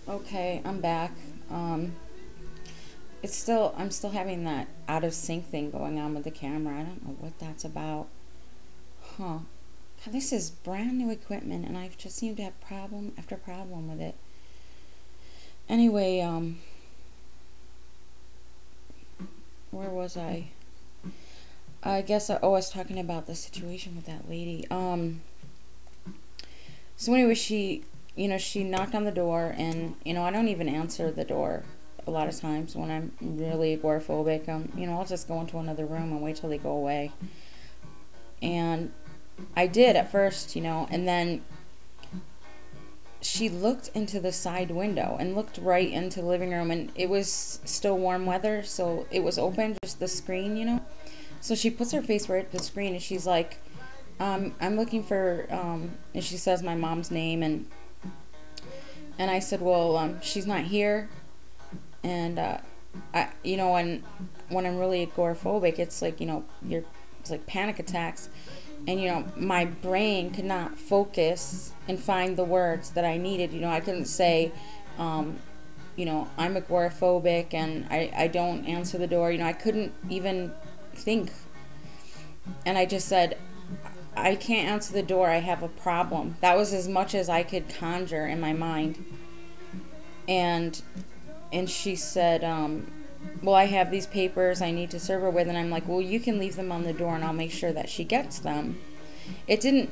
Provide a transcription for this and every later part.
Okay, I'm back. I'm still having that out of sync thing going on with the camera. I don't know what that's about. Huh. God, this is brand new equipment and I just seem to have problem after problem with it. Anyway, where was I? I guess I was talking about the situation with that lady. So anyway, she knocked on the door, and I don't even answer the door a lot of times when I'm really agoraphobic. I'll just go into another room and wait till they go away. And I did at first, and then she looked into the side window and looked right into the living room, and it was still warm weather, so it was open, just the screen. So she puts her face right at the screen, and she's like, I'm looking for, and she says my mom's name, and I said, well, she's not here, and when I'm really agoraphobic, it's like, it's like panic attacks, and my brain could not focus and find the words that I needed. I couldn't say, I'm agoraphobic and I don't answer the door. I couldn't even think, and I just said, I can't answer the door, I have a problem. That was as much as I could conjure in my mind. And she said, well, I have these papers I need to serve her with. And I'm like, well, you can leave them on the door and I'll make sure that she gets them. It didn't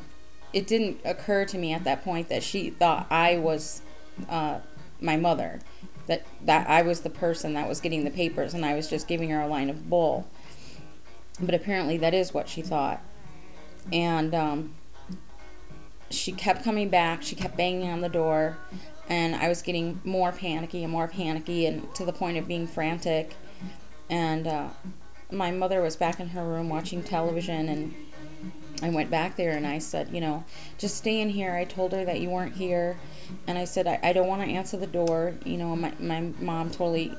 occur to me at that point that she thought I was my mother, that I was the person that was getting the papers and I was just giving her a line of bull. But apparently that is what she thought. And she kept coming back. She kept banging on the door, and I was getting more panicky, and to the point of being frantic. And my mother was back in her room watching television, and I went back there and I said, just stay in here. I told her that you weren't here, and I said, I don't want to answer the door. My mom totally,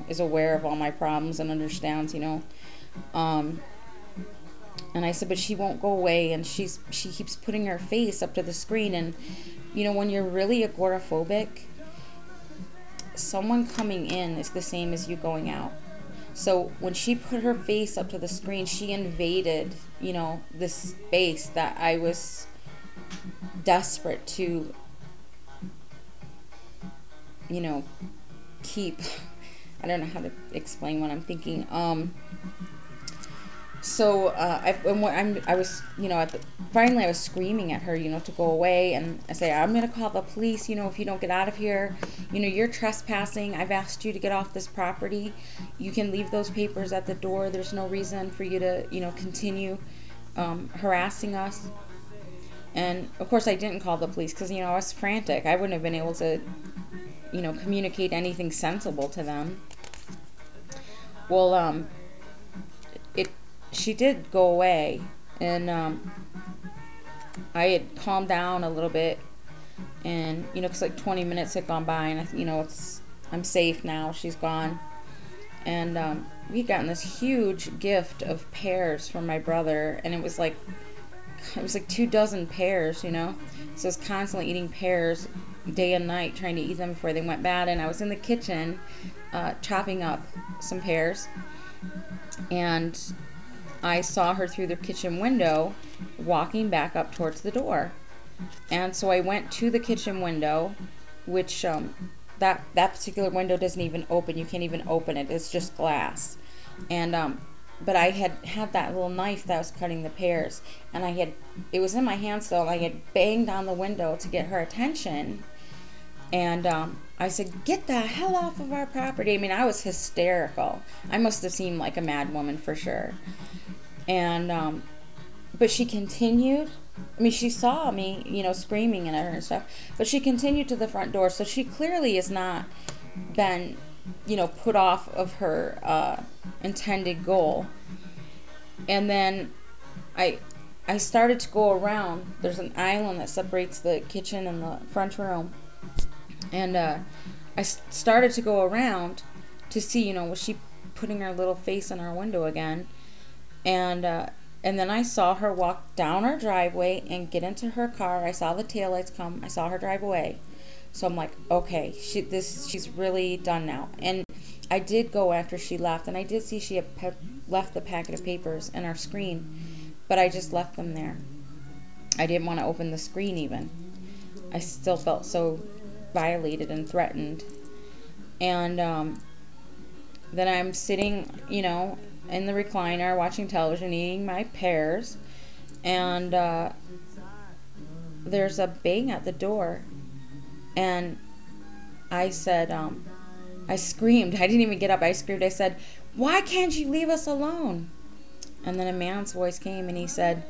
is aware of all my problems and understands, and I said, but she won't go away, and she keeps putting her face up to the screen. And when you're really agoraphobic, someone coming in is the same as you going out. So when she put her face up to the screen, she invaded, this space that I was desperate to, keep. I don't know how to explain what I'm thinking. So finally I was screaming at her, to go away, and I say, I'm gonna call the police, if you don't get out of here, you're trespassing. I've asked you to get off this property. You can leave those papers at the door. There's no reason for you to, continue harassing us. And of course I didn't call the police because, I was frantic. I wouldn't have been able to, communicate anything sensible to them. Well, she did go away, and I had calmed down a little bit, and because like 20 minutes had gone by, and I'm safe now. She's gone, and we'd gotten this huge gift of pears from my brother, and it was like 24 pears, so I was constantly eating pears day and night, trying to eat them before they went bad. And I was in the kitchen chopping up some pears, and I saw her through the kitchen window walking back up towards the door. And so I went to the kitchen window, which that particular window doesn't even open. You can't even open it. It's just glass. And but I had that little knife that was cutting the pears, and it was in my hand still, and I had banged on the window to get her attention. And I said, get the hell off of our property. I mean, I was hysterical. I must have seemed like a mad woman for sure. And but she continued. I mean, she saw me, screaming at her and stuff, but she continued to the front door. So she clearly has not been, put off of her intended goal. And then I started to go around. There's an island that separates the kitchen and the front room. And I started to go around to see, was she putting her little face in our window again. And then I saw her walk down our driveway and get into her car. I saw the taillights come. I saw her drive away. So I'm like, okay, she's really done now. And I did go after she left, and I did see she had left the packet of papers in our screen, but I just left them there. I didn't want to open the screen even. I still felt so violated and threatened. And then I'm sitting, in the recliner watching television, eating my pears, and there's a bang at the door. And I said, I screamed. I didn't even get up. I screamed. I said, "Why can't you leave us alone?" And then a man's voice came and he said,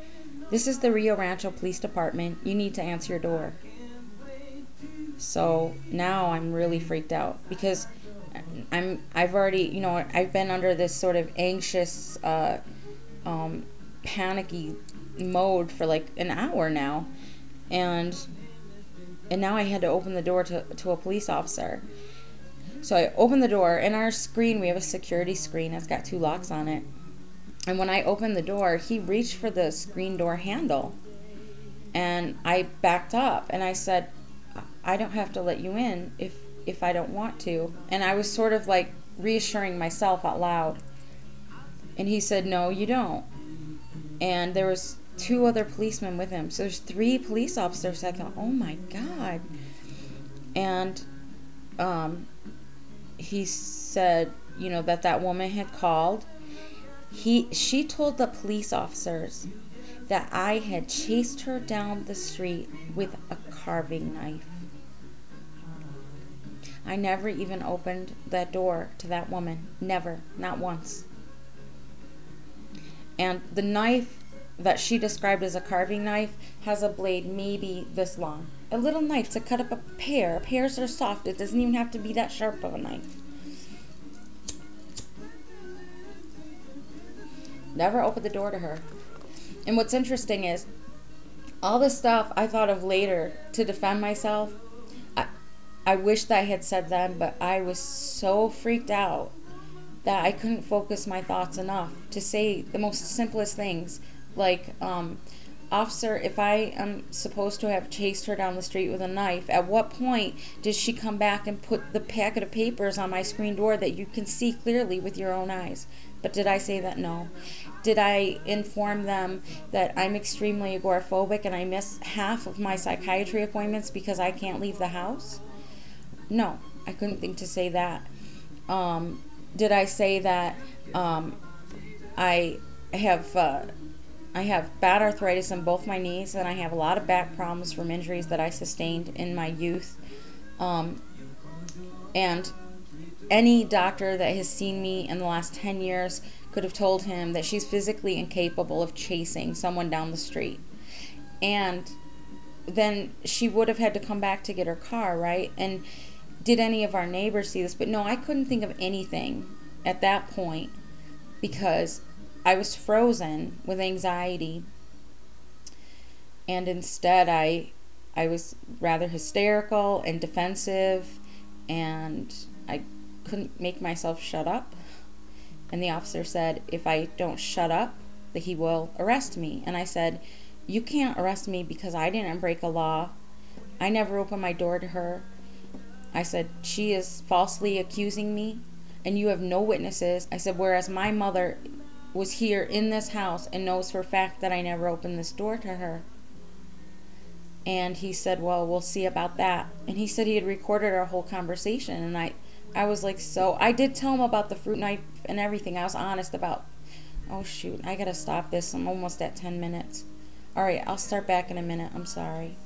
"This is the Rio Rancho Police Department. You need to answer your door." So now I'm really freaked out because I've already, I've been under this sort of anxious, panicky mode for like an hour now. And now I had to open the door to a police officer. So I opened the door. In our screen, we have a security screen. It's got 2 locks on it. And when I opened the door, he reached for the screen door handle. And I backed up and I said, "I don't have to let you in if I don't want to." And I was sort of like reassuring myself out loud. And he said, "No, you don't." And there was 2 other policemen with him. So there's 3 police officers. I thought, oh my God. And he said, that woman had called. She told the police officers that I had chased her down the street with a carving knife. I never even opened that door to that woman. Never. Not once. And the knife that she described as a carving knife has a blade maybe this long. A little knife to cut up a pear. Pears are soft. It doesn't even have to be that sharp of a knife. Never opened the door to her. And what's interesting is, all the stuff I thought of later to defend myself, I wish that I had said then, but I was so freaked out that I couldn't focus my thoughts enough to say the most simplest things. Like, "Officer, if I am supposed to have chased her down the street with a knife, at what point did she come back and put the packet of papers on my screen door that you can see clearly with your own eyes?" But did I say that? No. Did I inform them that I'm extremely agoraphobic and I miss half of my psychiatry appointments because I can't leave the house? No, I couldn't think to say that. Did I say that I have bad arthritis in both my knees and I have a lot of back problems from injuries that I sustained in my youth? And any doctor that has seen me in the last 10 years could have told him that she's physically incapable of chasing someone down the street. And then she would have had to come back to get her car, right? And did any of our neighbors see this? But no, I couldn't think of anything at that point because I was frozen with anxiety. And instead I was rather hysterical and defensive, and I couldn't make myself shut up. And the officer said, if I don't shut up, that he will arrest me. And I said, "You can't arrest me because I didn't break a law. I never opened my door to her." I said, "She is falsely accusing me, and you have no witnesses." I said, "Whereas my mother was here in this house and knows for a fact that I never opened this door to her." And he said, "Well, we'll see about that." And he said he had recorded our whole conversation. And I was like, I did tell him about the fruit knife and everything. I was honest about, oh shoot, I gotta stop this. I'm almost at 10 minutes. All right, I'll start back in a minute. I'm sorry.